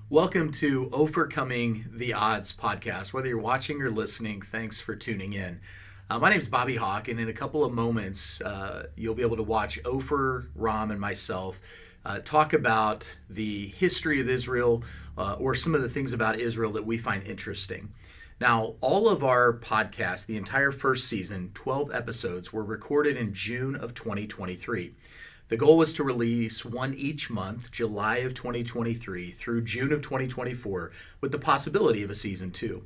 Welcome to OPHERcoming the Odds podcast. Whether you're watching or listening, thanks for tuning in. My name is Bobby Hawk, and in a couple of moments, you'll be able to watch Opher Rom and myself talk about the history of Israel or some of the things about Israel that we find interesting. Now, all of our podcasts, the entire first season, 12 episodes, were recorded in June of 2023. The goal was to release one each month, July of 2023 through June of 2024, with the possibility of a season 2.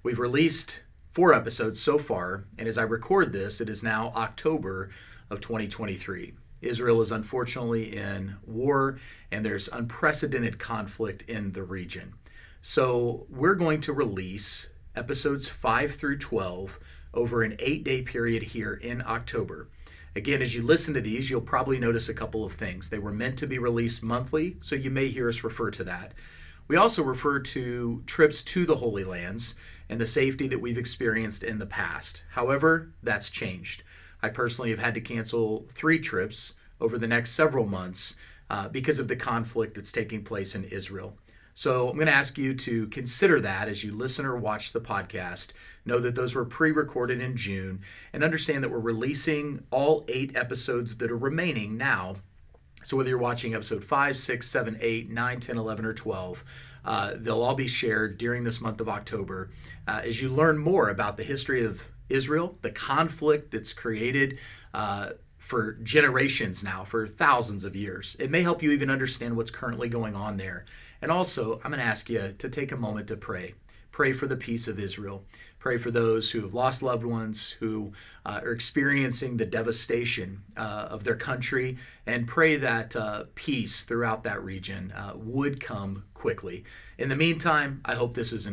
We've released 4 episodes so far, and as I record this, it is now October of 2023. Israel is unfortunately in war, and there's unprecedented conflict in the region. So we're going to release episodes 5 through 12 over an 8-day period here in October. Again, as you listen to these, you'll probably notice a couple of things. They were meant to be released monthly, so you may hear us refer to that. We also refer to trips to the Holy Lands and the safety that we've experienced in the past. However, that's changed. I personally have had to cancel 3 trips over the next several months because of the conflict that's taking place in Israel. So I'm going to ask you to consider that as you listen or watch the podcast. Know that those were pre-recorded in June, and understand that we're releasing all 8 episodes that are remaining now. So whether you're watching episode 5, 6, 7, 8, 9, 10, 11, or 12, they'll all be shared during this month of October as you learn more about the history of Israel, the conflict that's created for generations now, for thousands of years. It may help you even understand what's currently going on there. And also, I'm going to ask you to take a moment to pray. Pray for the peace of Israel. Pray for those who have lost loved ones, who are experiencing the devastation of their country, and pray that peace throughout that region would come quickly. In the meantime, I hope this is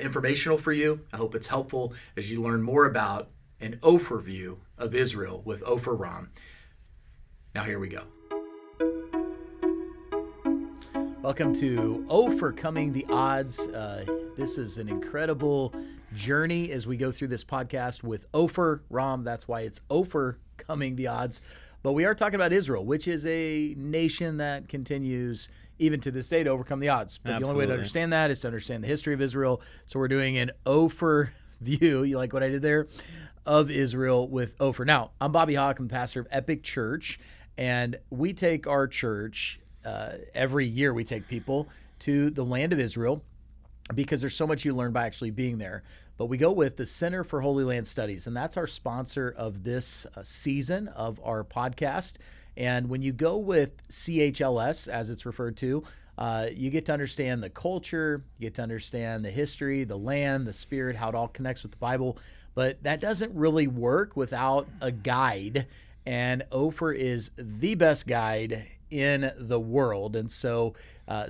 informational for you. I hope it's helpful as you learn more about an overview of Israel with Opher Rom. Now here we go. Welcome to OPHERcoming the Odds. This is an incredible journey as we go through this podcast with Opher Rom. That's why it's OPHERcoming the Odds. But we are talking about Israel, which is a nation that continues even to this day to overcome the odds. But The only way to understand that is to understand the history of Israel. So we're doing an Opher view. You like what I did there? Of Israel with Opher. Now, I'm Bobby Hawk. I'm the pastor of Epic Church, and we take our church every year. We take people to the land of Israel because there's so much you learn by actually being there. But we go with the Center for Holy Land Studies, and that's our sponsor of this season of our podcast. And when you go with CHLS, as it's referred to, you get to understand the culture, you get to understand the history, the land, the spirit, how it all connects with the Bible. But that doesn't really work without a guide, and Opher is the best guide in the world. And so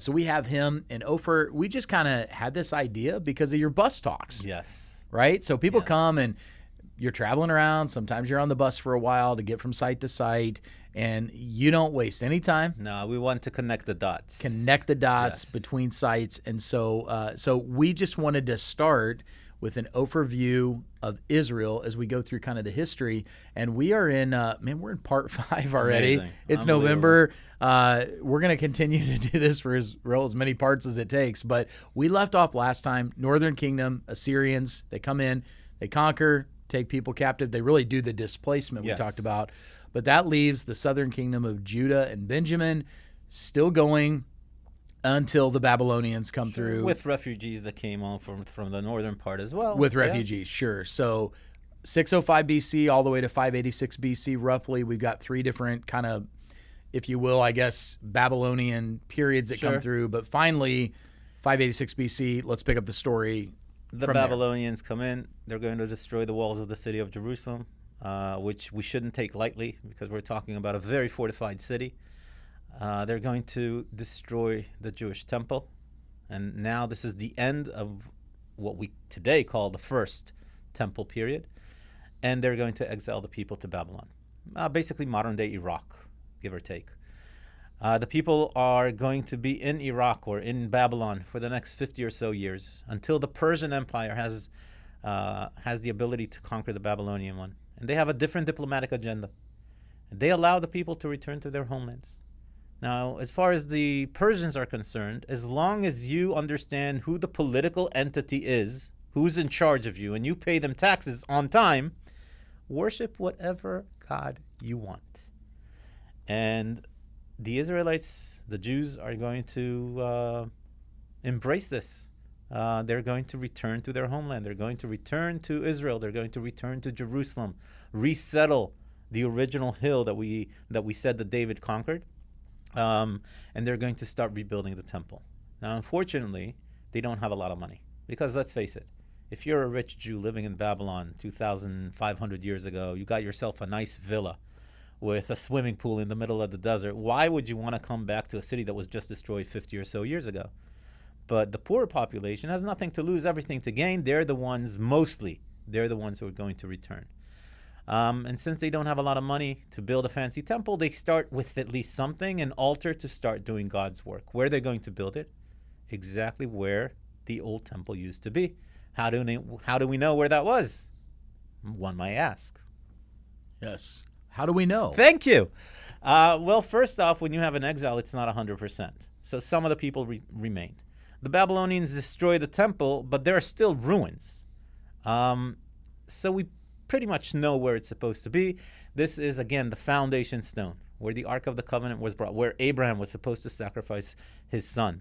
we have him. And Opher, we just kind of had this idea because of your bus talks. Yes. Right? So people come and you're traveling around. Sometimes you're on the bus for a while to get from site to site, and you don't waste any time. No, we want to connect the dots. Connect the dots between sites. And so we just wanted to start with an overview of Israel as we go through kind of the history. And we are in, we're in part 5 already. Amazing. It's November. We're going to continue to do this for Israel, as many parts as it takes. But we left off last time, Northern Kingdom, Assyrians, they come in, they conquer, take people captive. They really do the displacement we talked about. But that leaves the southern kingdom of Judah and Benjamin still going until the Babylonians come through. With refugees that came on from the northern part as well. With refugees, sure. So 605 BC all the way to 586 BC, roughly. We've got 3 different kind of, if you will, I guess, Babylonian periods that come through. But finally, 586 BC, let's pick up the story. The Babylonians come in. They're going to destroy the walls of the city of Jerusalem, which we shouldn't take lightly because we're talking about a very fortified city. They're going to destroy the Jewish temple. And now this is the end of what we today call the first temple period. And they're going to exile the people to Babylon. Basically modern-day Iraq, give or take. The people are going to be in Iraq or in Babylon for the next 50 or so years until the Persian Empire has the ability to conquer the Babylonian one. And they have a different diplomatic agenda. They allow the people to return to their homelands. Now, as far as the Persians are concerned, as long as you understand who the political entity is, who's in charge of you, and you pay them taxes on time, worship whatever God you want. And the Israelites, the Jews, are going to embrace this. They're going to return to their homeland. They're going to return to Israel. They're going to return to Jerusalem, resettle the original hill that we said that David conquered, and they're going to start rebuilding the temple. Now, unfortunately, they don't have a lot of money because, let's face it, if you're a rich Jew living in Babylon 2,500 years ago, you got yourself a nice villa with a swimming pool in the middle of the desert, why would you want to come back to a city that was just destroyed 50 or so years ago? But the poor population has nothing to lose, everything to gain. They're the ones, mostly, they're the ones who are going to return. And since they don't have a lot of money to build a fancy temple, they start with at least something, an altar to start doing God's work. Where are they going to build it? Exactly where the old temple used to be. How do we know where that was? One might ask. Yes. How do we know? Thank you. Well, first off, when you have an exile, it's not 100%. So some of the people remained. The Babylonians destroyed the temple, but there are still ruins. So we pretty much know where it's supposed to be. This is, again, the foundation stone, where the Ark of the Covenant was brought, where Abraham was supposed to sacrifice his son.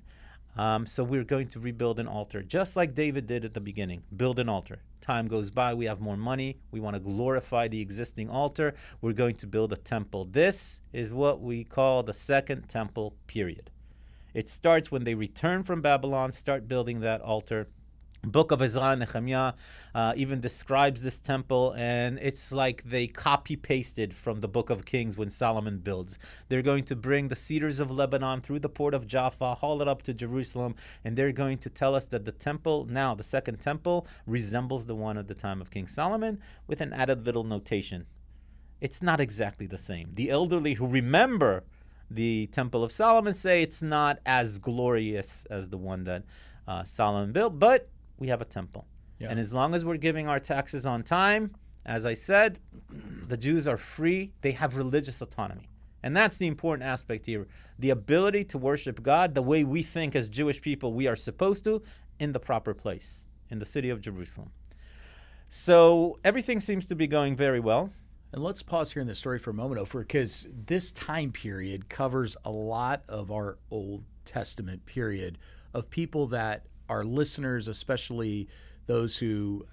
So we're going to rebuild an altar, just like David did at the beginning. Build an altar. Time goes by, we have more money, we want to glorify the existing altar, we're going to build a temple. This is what we call the Second Temple period. It starts when they return from Babylon, start building that altar. Book of Ezra and Nehemiah even describes this temple, and it's like they copy-pasted from the Book of Kings when Solomon builds. They're going to bring the cedars of Lebanon through the port of Jaffa, haul it up to Jerusalem, and they're going to tell us that the temple, now the Second Temple, resembles the one at the time of King Solomon, with an added little notation. It's not exactly the same. The elderly who remember the Temple of Solomon say it's not as glorious as the one that Solomon built, but we have a temple. Yeah. And as long as we're giving our taxes on time, as I said, the Jews are free. They have religious autonomy. And that's the important aspect here. The ability to worship God the way we think as Jewish people we are supposed to, in the proper place, in the city of Jerusalem. So everything seems to be going very well. And let's pause here in the story for a moment, Opher, because this time period covers a lot of our Old Testament period of people that our listeners, especially those who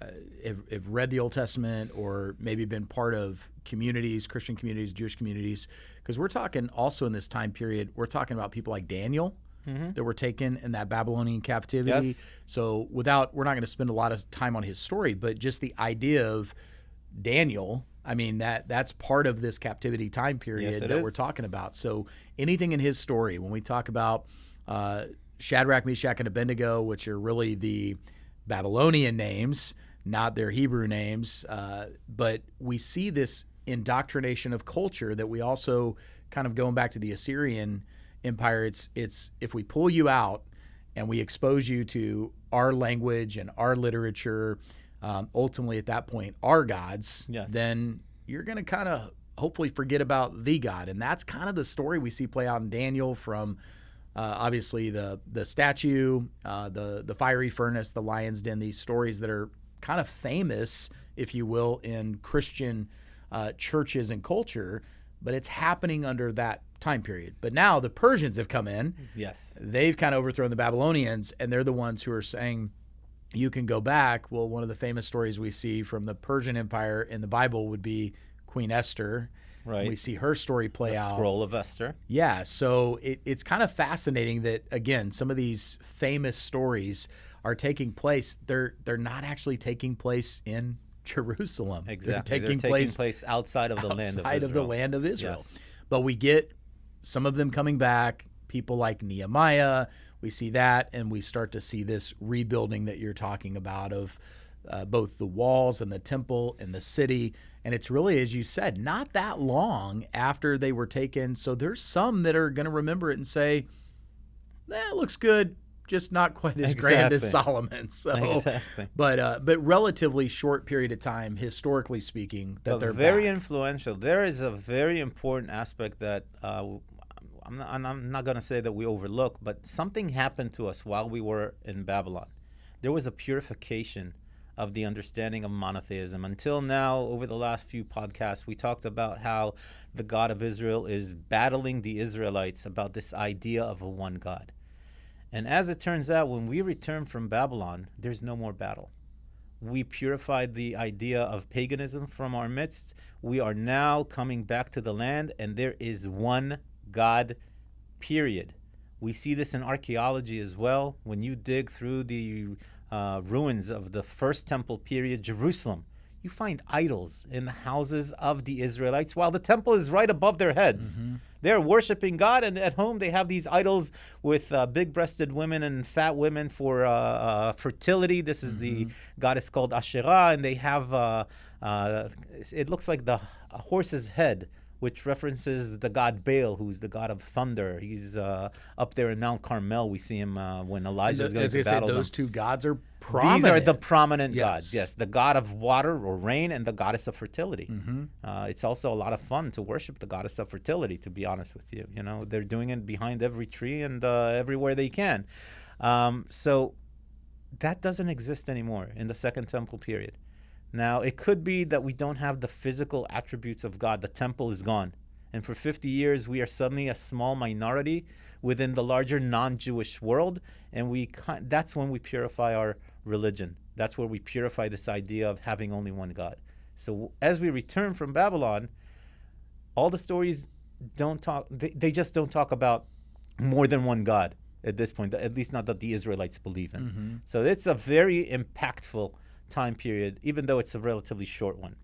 have read the Old Testament or maybe been part of communities, Christian communities, Jewish communities, because we're talking also in this time period, we're talking about people like Daniel that were taken in that Babylonian captivity. Yes. So we're not going to spend a lot of time on his story, but just the idea of Daniel, I mean, that's part of this captivity time period that we're talking about. So anything in his story, when we talk about Shadrach, Meshach, and Abednego, which are really the Babylonian names, not their Hebrew names, but we see this indoctrination of culture that we also kind of going back to the Assyrian Empire. It's if we pull you out and we expose you to our language and our literature, ultimately at that point our gods, then you're going to kind of hopefully forget about the God. And that's kind of the story we see play out in Daniel, from obviously the statue, the fiery furnace, the lion's den, these stories that are kind of famous, if you will, in Christian churches and culture, but it's happening under that time period. But now the Persians have come in. Yes. They've kind of overthrown the Babylonians, and they're the ones who are saying you can go back. Well, one of the famous stories we see from the Persian Empire in the Bible would be Queen Esther. Right. We see her story play out. The Scroll of Esther. Yeah. So it's kind of fascinating that, again, some of these famous stories are taking place. They're not actually taking place in Jerusalem. Exactly. They're taking place outside of the land of Israel. Outside of the land of Israel. Yes. But we get some of them coming back, people like Nehemiah. We see that, and we start to see this rebuilding that you're talking about of both the walls and the temple and the city. And it's really, as you said, not that long after they were taken. So there's some that are going to remember it and say, it looks good, just not quite as grand as Solomon. So, but relatively short period of time, historically speaking, that they're very back. Influential. There is a very important aspect that I'm not going to say that we overlook, but something happened to us while we were in Babylon. There was a purification of the understanding of monotheism. Until now, over the last few podcasts, we talked about how the God of Israel is battling the Israelites about this idea of a one God. And as it turns out, when we return from Babylon, there's no more battle. We purified the idea of paganism from our midst. We are now coming back to the land, and there is one God, period. We see this in archaeology as well. When you dig through the ruins of the first temple period, Jerusalem, you find idols in the houses of the Israelites while the temple is right above their heads. Mm-hmm. They're worshiping God, and at home they have these idols with big-breasted women and fat women for fertility. This is the goddess called Asherah, and they have, it looks like a horse's head, which references the god Baal, who's the god of thunder. He's up there in Mount Carmel. We see him when Elijah is going to battle them. Those two gods are prominent. These are the prominent gods, yes. The god of water or rain and the goddess of fertility. Mm-hmm. It's also a lot of fun to worship the goddess of fertility, to be honest with you. You know, they're doing it behind every tree and everywhere they can. So that doesn't exist anymore in the Second Temple period. Now, it could be that we don't have the physical attributes of God. The temple is gone. And for 50 years, we are suddenly a small minority within the larger non-Jewish world. And that's when we purify our religion. That's where we purify this idea of having only one God. So as we return from Babylon, all the stories they just don't talk about more than one God at this point, at least not that the Israelites believe in. Mm-hmm. So it's a very impactful time period, even though it's a relatively short one.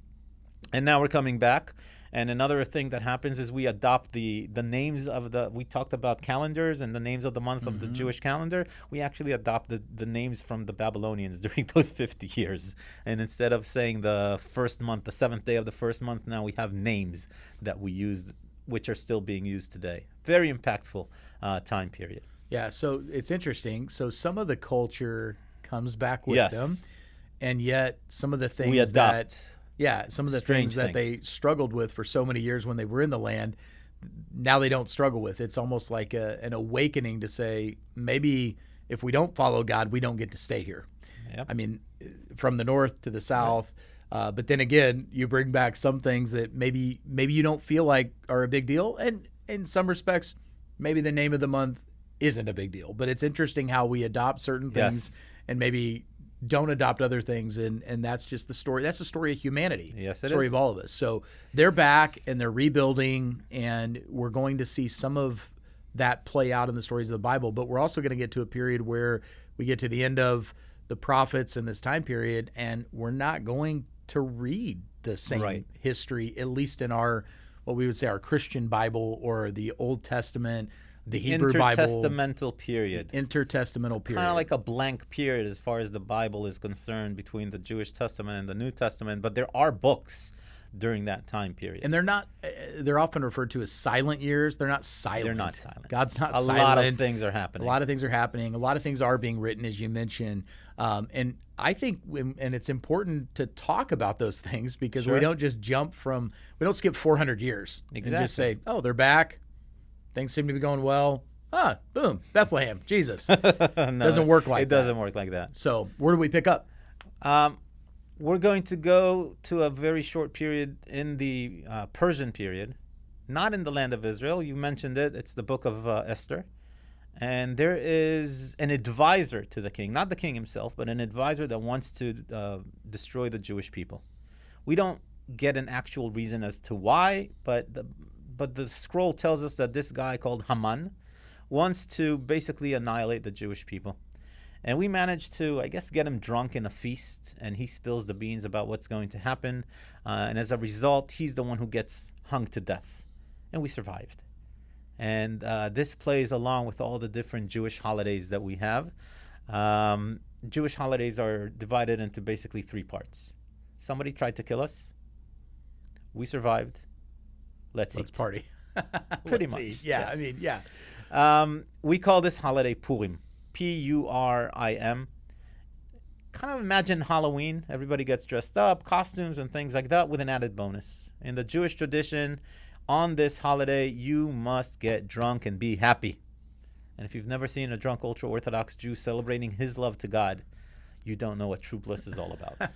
And now we're coming back, and another thing that happens is we adopt the names of we talked about calendars and the names of the month of the Jewish calendar. We actually adopt the names from the Babylonians during those 50 years. And instead of saying the first month, the seventh day of the first month, now we have names that we use, which are still being used today. Very impactful time period. Yeah, so it's interesting. So some of the culture comes back with them. And yet, some of the things we adopt. Some of the things that they struggled with for so many years when they were in the land, now they don't struggle with. It's almost like an awakening to say, maybe if we don't follow God, we don't get to stay here. Yep. I mean, from the north to the south. Right. But then again, you bring back some things that maybe you don't feel like are a big deal. And in some respects, maybe the name of the month isn't a big deal. But it's interesting how we adopt certain things and maybe don't adopt other things, and that's just the story. That's the story of humanity. Yes, the story of all of us. So they're back and they're rebuilding, and we're going to see some of that play out in the stories of the Bible. But we're also going to get to a period where we get to the end of the prophets in this time period, and we're not going to read the same history, at least in our what we would say our Christian Bible or the Old Testament. The Hebrew Bible. Intertestamental period. Intertestamental period. Kind of like a blank period as far as the Bible is concerned between the Jewish Testament and the New Testament, but there are books during that time period. And they're often referred to as silent years. They're not silent. They're not silent. God's not silent. A lot of things are happening. A lot of things are happening. A lot of things are being written, as you mentioned. And I think, and it's important to talk about those things because we don't just we don't skip 400 years and just say, oh, they're back. Things seem to be going well. Boom, Bethlehem, Jesus. Doesn't work like that. It doesn't work like that. So where do we pick up? We're going to go to a very short period in the Persian period, not in the land of Israel. You mentioned it. It's the book of Esther. And there is an advisor to the king, not the king himself, but an advisor that wants to destroy the Jewish people. We don't get an actual reason as to why, but the scroll tells us that this guy called Haman wants to basically annihilate the Jewish people. And we managed to, I guess, get him drunk in a feast, and he spills the beans about what's going to happen. And as a result, he's the one who gets hung to death. And we survived. And this plays along with all the different Jewish holidays that we have. Jewish holidays are divided into basically three parts. Somebody tried to kill us. We survived. Let's party. Pretty much. Eat. Yeah, yes. I mean, yeah. We call this holiday Purim. Purim. Kind of imagine Halloween. Everybody gets dressed up, costumes and things like that, with an added bonus. In the Jewish tradition, on this holiday, you must get drunk and be happy. And if you've never seen a drunk ultra-Orthodox Jew celebrating his love to God, you don't know what true bliss is all about.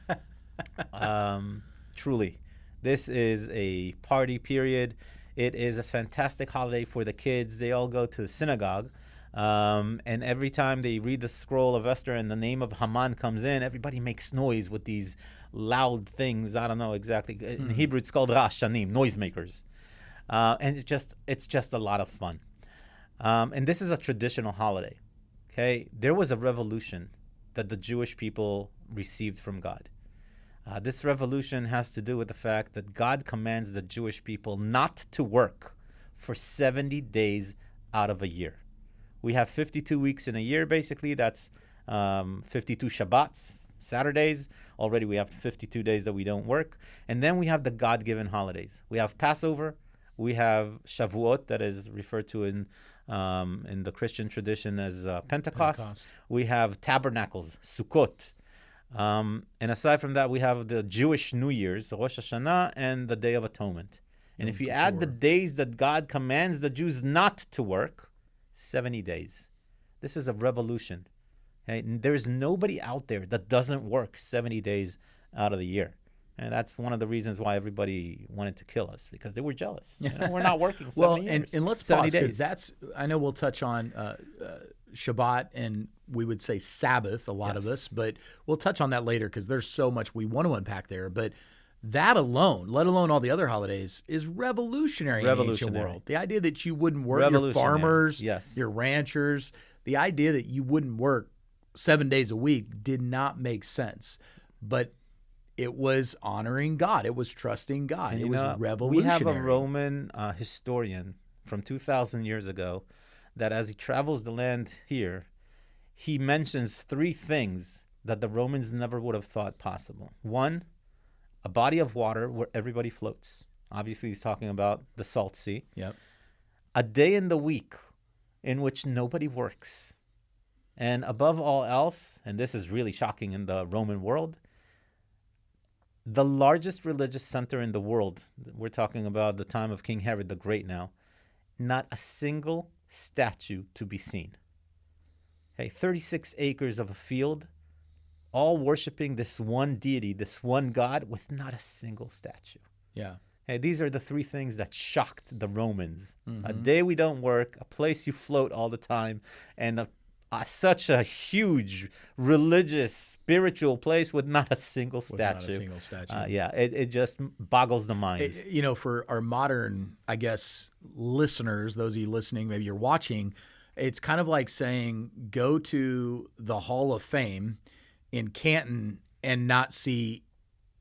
Truly, this is a party period. It is a fantastic holiday for the kids. They all go to synagogue. And every time they read the scroll of Esther and the name of Haman comes in, everybody makes noise with these loud things. I don't know exactly. In Hebrew, it's called rashanim, noisemakers. And it's just a lot of fun. And this is a traditional holiday. Okay, there was a revolution that the Jewish people received from God. This revolution has to do with the fact that God commands the Jewish people not to work for 70 days out of a year. We have 52 weeks in a year, basically. That's 52 Shabbats, Saturdays. Already we have 52 days that we don't work. And then we have the God-given holidays. We have Passover. We have Shavuot, that is referred to in the Christian tradition as Pentecost. We have Tabernacles, Sukkot. And aside from that, we have the Jewish New Year's, Rosh Hashanah, and the Day of Atonement. And if you add the days that God commands the Jews not to work, 70 days. This is a revolution. Okay? There's nobody out there that doesn't work 70 days out of the year. And that's one of the reasons why everybody wanted to kill us, because they were jealous. You know, we're not working 70 years. And let's pause, because that's, I know we'll touch on Shabbat, and we would say Sabbath, a lot of us, but we'll touch on that later because there's so much we want to unpack there. But that alone, let alone all the other holidays, is revolutionary in the ancient world. The idea that you wouldn't work, your farmers, your ranchers, the idea that you wouldn't work 7 days a week did not make sense. But it was honoring God. It was trusting God. It was revolutionary. We have a Roman historian from 2,000 years ago that as he travels the land here, he mentions three things that the Romans never would have thought possible. One, a body of water where everybody floats. Obviously, he's talking about the Salt Sea. Yep. A day in the week in which nobody works. And above all else, and this is really shocking in the Roman world, the largest religious center in the world, we're talking about the time of King Herod the Great now, not a single statue to be seen. Okay, 36 acres of a field, all worshiping this one deity, this one God, with not a single statue. Yeah. Hey, these are the three things that shocked the Romans. A day we don't work, a place you float all the time, and such a huge religious, spiritual place with not a single statue. It just boggles the mind. For our modern, I guess, listeners, those of you listening, maybe you're watching, it's kind of like saying go to the Hall of Fame in Canton and not see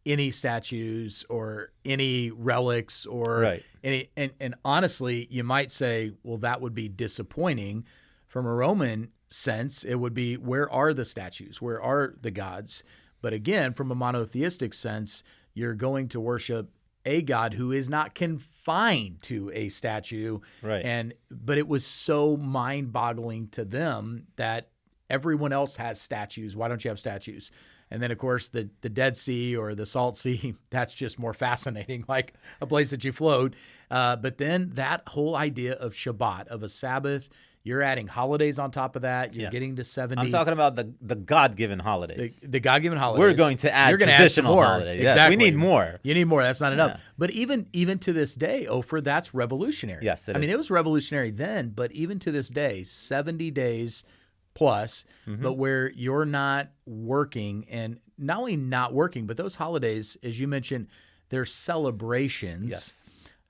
any statues or any relics or any. And honestly, you might say, well, that would be disappointing. From a Roman sense, it would be, where are the statues? Where are the gods? But again, from a monotheistic sense, you're going to worship a God who is not confined to a statue. Right. But it was so mind-boggling to them that everyone else has statues. Why don't you have statues? And then, of course, the Dead Sea or the Salt Sea, that's just more fascinating, like a place that you float. But then that whole idea of Shabbat, of a Sabbath, you're adding holidays on top of that. You're getting to 70. I'm talking about the God-given holidays. The God-given holidays. We're going to add traditional holidays. Exactly. Yes, we need more. You need more. That's not enough. But even to this day, Opher, that's revolutionary. Yes, it is. I mean, it was revolutionary then, but even to this day, 70 days plus, but where you're not working, and not only not working, but those holidays, as you mentioned, they're celebrations. Yes.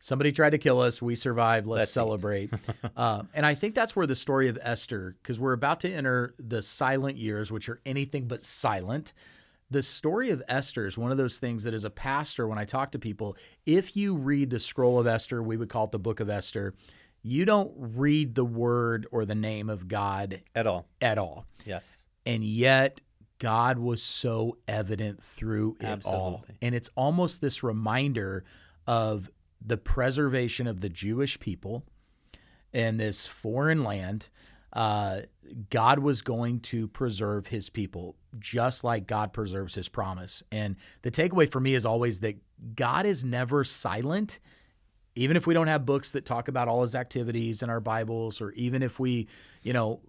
Somebody tried to kill us. We survived. Let's celebrate. And I think that's where the story of Esther, because we're about to enter the silent years, which are anything but silent. The story of Esther is one of those things that as a pastor, when I talk to people, if you read the scroll of Esther, we would call it the book of Esther, you don't read the word or the name of God at all. Yes. And yet God was so evident through it all. And it's almost this reminder of the preservation of the Jewish people in this foreign land. God was going to preserve his people just like God preserves his promise. And the takeaway for me is always that God is never silent. even if we don't have books that talk about all his activities in our Bibles, or even if we,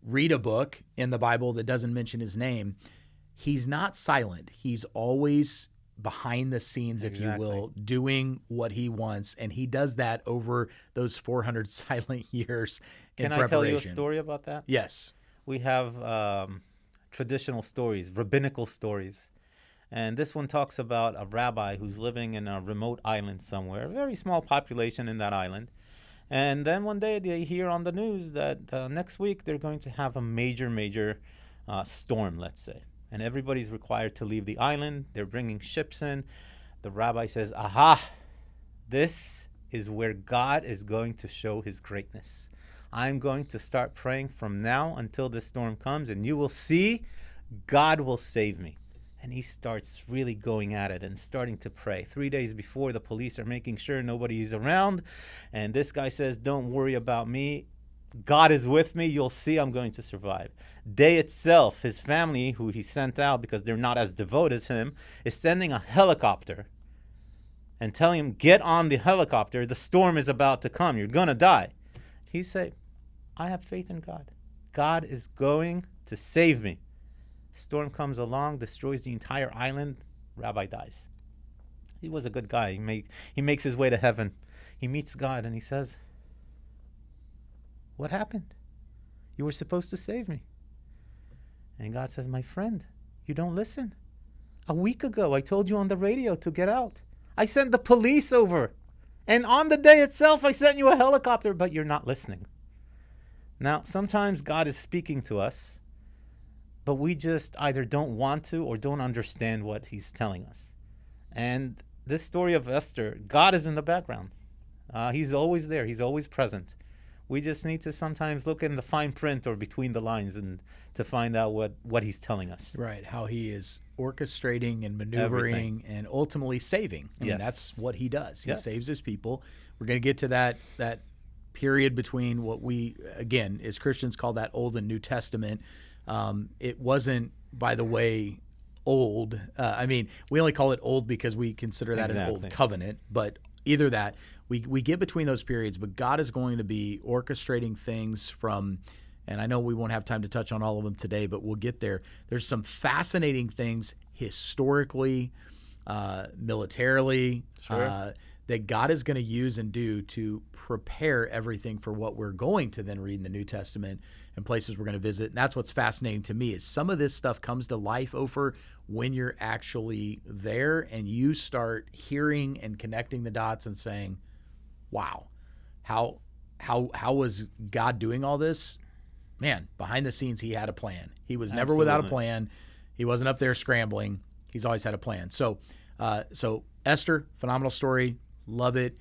read a book in the Bible that doesn't mention his name, he's not silent. He's always behind the scenes, if you will, doing what he wants. And he does that over those 400 silent years in preparation. Can I tell you a story about that? Yes. We have traditional stories, rabbinical stories. And this one talks about a rabbi who's living in a remote island somewhere, a very small population in that island. And then one day they hear on the news that next week they're going to have a major storm, let's say. And everybody's required to leave the island. They're bringing ships in. The rabbi says, aha, this is where God is going to show his greatness. I'm going to start praying from now until this storm comes, and you will see God will save me. And he starts really going at it and starting to pray. 3 days before, the police are making sure nobody's around. And this guy says, don't worry about me. God is with me. You'll see I'm going to survive. Day itself, his family, who he sent out because they're not as devoted as him, is sending a helicopter and telling him, get on the helicopter. The storm is about to come. You're going to die. He said, I have faith in God. God is going to save me. Storm comes along, destroys the entire island. Rabbi dies. He was a good guy. He makes his way to heaven. He meets God and he says, what happened? You were supposed to save me. And God says, my friend, you don't listen. A week ago, I told you on the radio to get out. I sent the police over. And on the day itself, I sent you a helicopter, but you're not listening. Now, sometimes God is speaking to us, but we just either don't want to or don't understand what he's telling us. And this story of Esther, God is in the background. He's always there. He's always present. We just need to sometimes look in the fine print or between the lines and to find out what he's telling us. Right, how he is orchestrating and maneuvering and ultimately saving. I mean, that's what he does. He saves his people. We're going to get to that period between what we, again, as Christians call that Old and New Testament. It wasn't, by the way, old. I mean, we only call it old because we consider that an old covenant, but either that, we get between those periods, but God is going to be orchestrating things from, and I know we won't have time to touch on all of them today, but we'll get there. There's some fascinating things historically, militarily, that God is going to use and do to prepare everything for what we're going to then read in the New Testament and places we're going to visit. And that's what's fascinating to me is some of this stuff comes to life over when you're actually there and you start hearing and connecting the dots and saying, wow, how was God doing all this? Man, behind the scenes, he had a plan. He was never without a plan. He wasn't up there scrambling. He's always had a plan. So Esther, phenomenal story. Love it.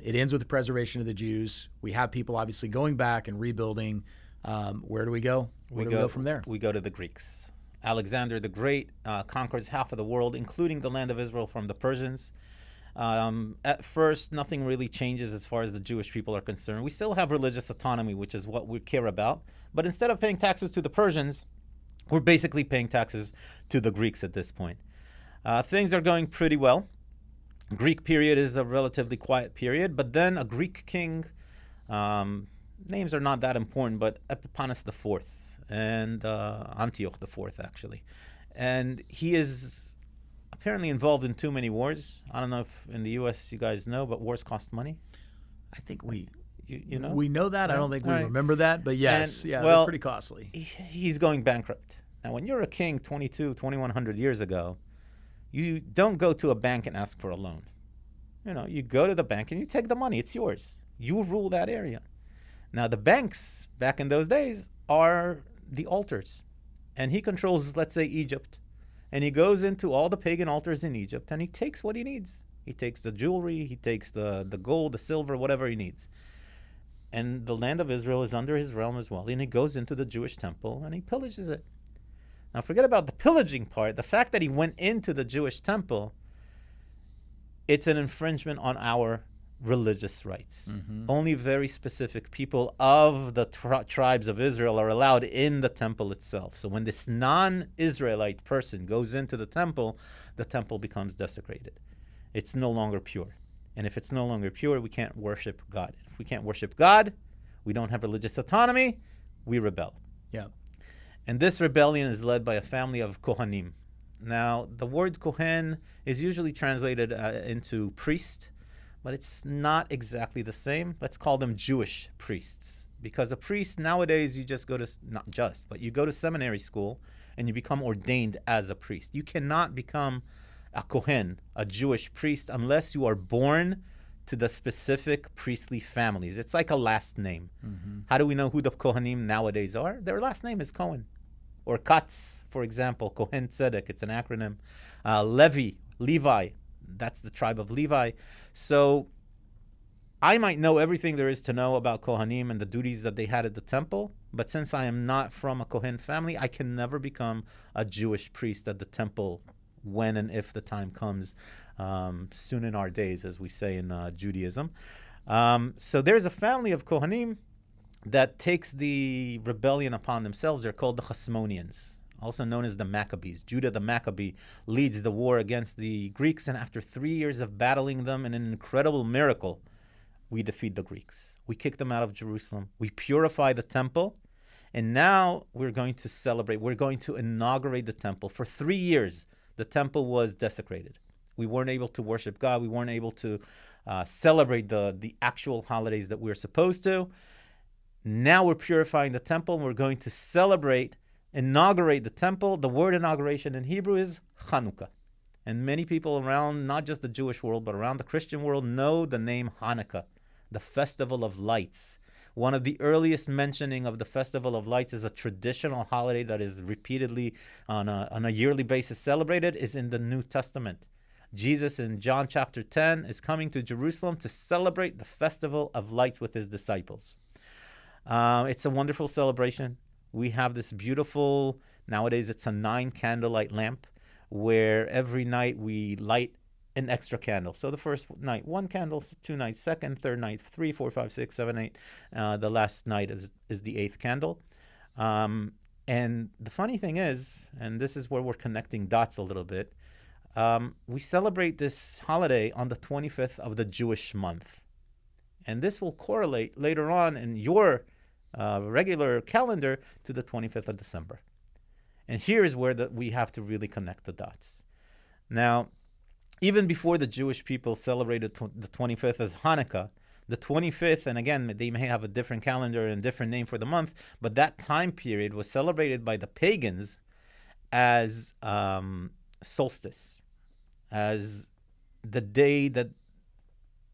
It ends with the preservation of the Jews. We have people obviously going back and rebuilding. Where do we go? Where do we go from there? We go to the Greeks. Alexander the Great conquers half of the world, including the land of Israel, from the Persians. At first, nothing really changes as far as the Jewish people are concerned. We still have religious autonomy, which is what we care about. But instead of paying taxes to the Persians, we're basically paying taxes to the Greeks at this point. Things are going pretty well. Greek period is a relatively quiet period, but then a Greek king, names are not that important, but Epiphanes IV and Antioch IV, actually. And he is apparently involved in too many wars. I don't know if in the U.S. you guys know, but wars cost money. I think we know? We know that. Right. I don't think we remember that, but yes, they're pretty costly. He's going bankrupt. Now, when you're a king 2,100 years ago, you don't go to a bank and ask for a loan. You go to the bank and you take the money. It's yours. You rule that area. Now, the banks back in those days are the altars. And he controls, let's say, Egypt. And he goes into all the pagan altars in Egypt and he takes what he needs. He takes the jewelry, he takes the gold, the silver, whatever he needs. And the land of Israel is under his realm as well. And he goes into the Jewish temple and he pillages it. Now, forget about the pillaging part. The fact that he went into the Jewish temple, it's an infringement on our religious rights. Mm-hmm. Only very specific people of the tribes of Israel are allowed in the temple itself. So when this non-Israelite person goes into the temple becomes desecrated. It's no longer pure. And if it's no longer pure, we can't worship God. If we can't worship God, we don't have religious autonomy, we rebel. Yeah. And this rebellion is led by a family of Kohanim. Now, the word Kohen is usually translated into priest, but it's not exactly the same. Let's call them Jewish priests. Because a priest, nowadays, you just go to, not just, but you go to seminary school and you become ordained as a priest. You cannot become a Kohen, a Jewish priest, unless you are born to the specific priestly families. It's like a last name. Mm-hmm. How do we know who the Kohanim nowadays are? Their last name is Cohen. Or Katz, for example, Kohen Tzedek, it's an acronym. Levi, that's the tribe of Levi. So I might know everything there is to know about Kohanim and the duties that they had at the temple, but since I am not from a Kohen family, I can never become a Jewish priest at the temple when and if the time comes, soon in our days, as we say in Judaism. So there's a family of Kohanim that takes the rebellion upon themselves. They're called the Hasmoneans, also known as the Maccabees. Judah the Maccabee leads the war against the Greeks, and after 3 years of battling them in an incredible miracle, we defeat the Greeks. We kick them out of Jerusalem. We purify the temple, and now we're going to celebrate. We're going to inaugurate the temple. For 3 years, the temple was desecrated. We weren't able to worship God. We weren't able to celebrate the actual holidays that we're supposed to. Now we're purifying the temple, and we're going to inaugurate the temple. The word inauguration in Hebrew is Chanukah. And many people around, not just the Jewish world, but around the Christian world, know the name Hanukkah, the Festival of Lights. One of the earliest mentioning of the Festival of Lights is a traditional holiday that is repeatedly on a yearly basis celebrated, is in the New Testament. Jesus in John chapter 10 is coming to Jerusalem to celebrate the Festival of Lights with his disciples. It's a wonderful celebration. We have this beautiful, nowadays it's a 9 candlelight lamp, where every night we light an extra candle. So the first night, 1 candle, 2 nights, second, third night, 3, 4, 5, 6, 7, 8. The last night is the 8th candle. And the funny thing is, and this is where we're connecting dots a little bit, we celebrate this holiday on the 25th of the Jewish month. And this will correlate later on in your regular calendar to the 25th of December. And here is where we have to really connect the dots. Now, even before the Jewish people celebrated the 25th as Hanukkah, the 25th, and again, they may have a different calendar and different name for the month, but that time period was celebrated by the pagans as solstice, as the day that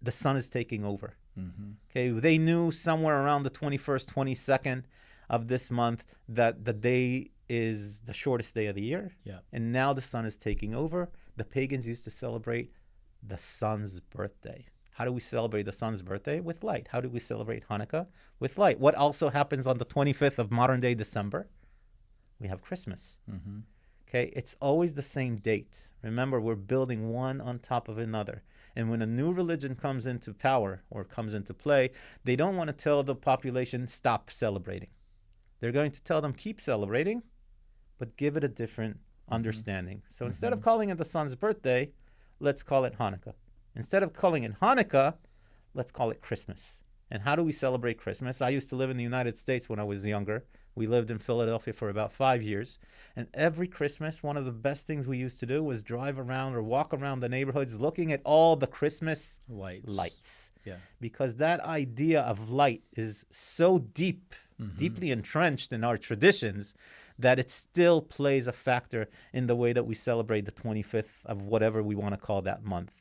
the sun is taking over. Mm-hmm. Okay, they knew somewhere around the 21st, 22nd of this month that the day is the shortest day of the year. Yeah. And now the sun is taking over. The pagans used to celebrate the sun's birthday. How do we celebrate the sun's birthday? With light. How do we celebrate Hanukkah? With light. What also happens on the 25th of modern day December? We have Christmas. Mm-hmm. Okay, it's always the same date. Remember, we're building one on top of another. And when a new religion comes into power or comes into play, they don't want to tell the population, stop celebrating. They're going to tell them, keep celebrating, but give it a different understanding. So instead of calling it the sun's birthday, let's call it Hanukkah. Instead of calling it Hanukkah, let's call it Christmas. And how do we celebrate Christmas? I used to live in the United States when I was younger. We lived in Philadelphia for about 5 years. And every Christmas, one of the best things we used to do was drive around or walk around the neighborhoods looking at all the Christmas lights. Yeah. Because that idea of light is so deeply entrenched in our traditions that it still plays a factor in the way that we celebrate the 25th of whatever we want to call that month.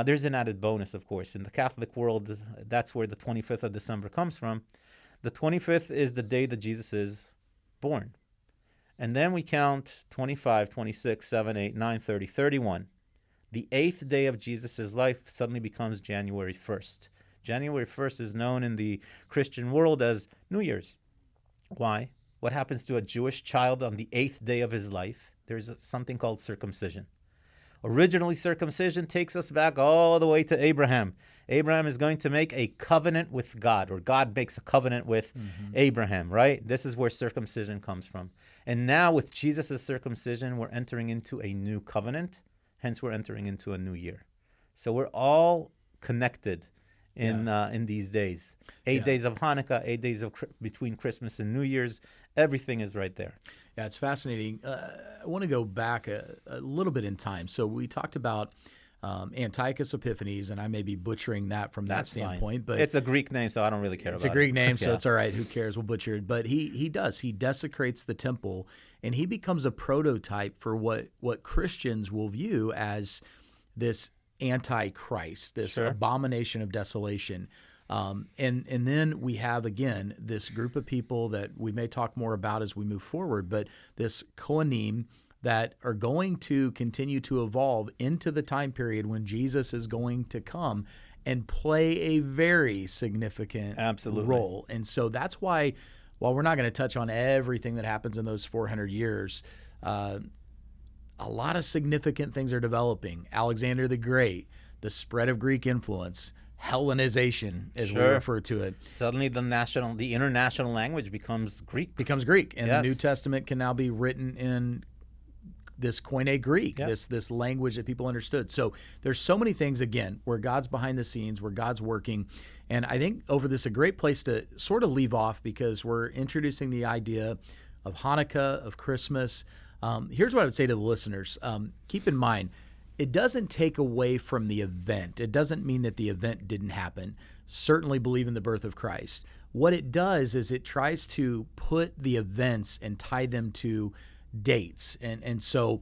There's an added bonus, of course. In the Catholic world, that's where the 25th of December comes from. The 25th is the day that Jesus is born. And then we count 25, 26, 7, 8, 9, 30, 31. The 8th day of Jesus' life suddenly becomes January 1st. January 1st is known in the Christian world as New Year's. Why? What happens to a Jewish child on the 8th day of his life? There's something called circumcision. Originally, circumcision takes us back all the way to Abraham. Abraham is going to make a covenant with God, or God makes a covenant with Abraham, right? This is where circumcision comes from. And now with Jesus' circumcision, we're entering into a new covenant. Hence, we're entering into a new year. So we're all connected in these days. 8 days of Hanukkah, 8 days of between Christmas and New Year's. Everything is right there. Yeah, it's fascinating. I want to go back a little bit in time. So we talked about Antiochus Epiphanes, and I may be butchering that from that standpoint. But it's a Greek name, so I don't really care about it. It's a Greek name, so it's all right. Who cares? We'll butcher it. But he does. He desecrates the temple, and he becomes a prototype for what Christians will view as this antichrist, this abomination of desolation. And then we have, again, this group of people that we may talk more about as we move forward, but this Kohanim that are going to continue to evolve into the time period when Jesus is going to come and play a very significant role. And so that's why, while we're not going to touch on everything that happens in those 400 years, a lot of significant things are developing. Alexander the Great, the spread of Greek influence, Hellenization, as we refer to it. Suddenly the international language becomes Greek. And the New Testament can now be written in this Koine Greek, this language that people understood. So there's so many things, again, where God's behind the scenes, where God's working. And I think over this a great place to sort of leave off, because we're introducing the idea of Hanukkah, of Christmas. Here's what I would say to the listeners. Keep in mind, it doesn't take away from the event. It doesn't mean that the event didn't happen. Certainly believe in the birth of Christ. What it does is it tries to put the events and tie them to dates. And so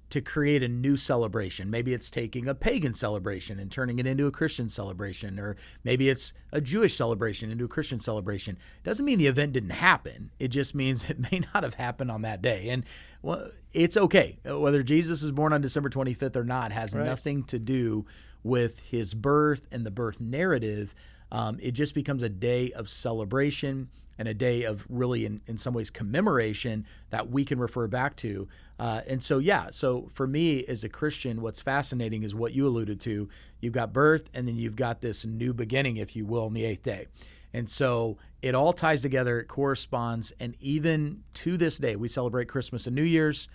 to create a new celebration. Maybe it's taking a pagan celebration and turning it into a Christian celebration, or maybe it's a Jewish celebration into a Christian celebration. Doesn't mean the event didn't happen. It just means it may not have happened on that day. And well, it's okay. Whether Jesus is born on December 25th or not has nothing to do with his birth and the birth narrative. It just becomes a day of celebration and a day of really, in some ways, commemoration that we can refer back to. And so, so for me as a Christian, what's fascinating is what you alluded to. You've got birth, and then you've got this new beginning, if you will, on the 8th day. And so it all ties together, it corresponds, and even to this day, we celebrate Christmas and New Year's.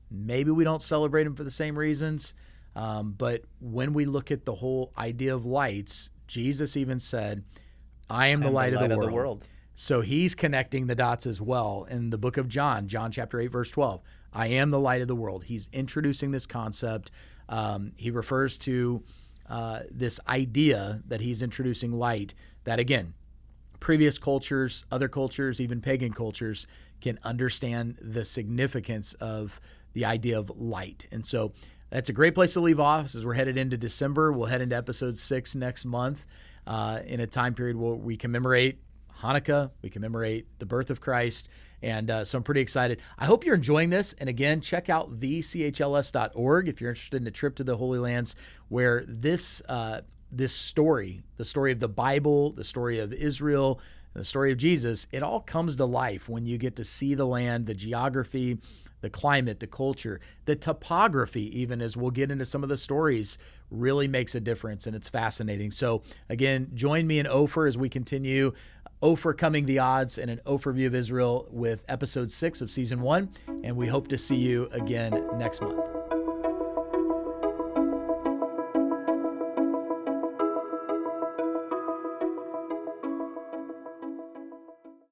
Maybe we don't celebrate them for the same reasons, but when we look at the whole idea of lights, Jesus even said, I am the light of the world. So he's connecting the dots as well in the book of John chapter 8, verse 12. I am the light of the world. He's introducing this concept. He refers to this idea that he's introducing light, that again, previous cultures, other cultures, even pagan cultures can understand the significance of the idea of light. And so that's a great place to leave off as we're headed into December. We'll head into episode 6 next month in a time period where we commemorate Hanukkah, we commemorate the birth of Christ, and so I'm pretty excited. I hope you're enjoying this, and again, check out thechls.org if you're interested in a trip to the Holy Lands, where this story, the story of the Bible, the story of Israel, the story of Jesus, it all comes to life when you get to see the land, the geography, the climate, the culture, the topography, even as we'll get into some of the stories, really makes a difference, and it's fascinating. So again, join me in Opher as we continue OPHERcoming the odds and an overview of Israel with episode 6 of season 1, and we hope to see you again next month.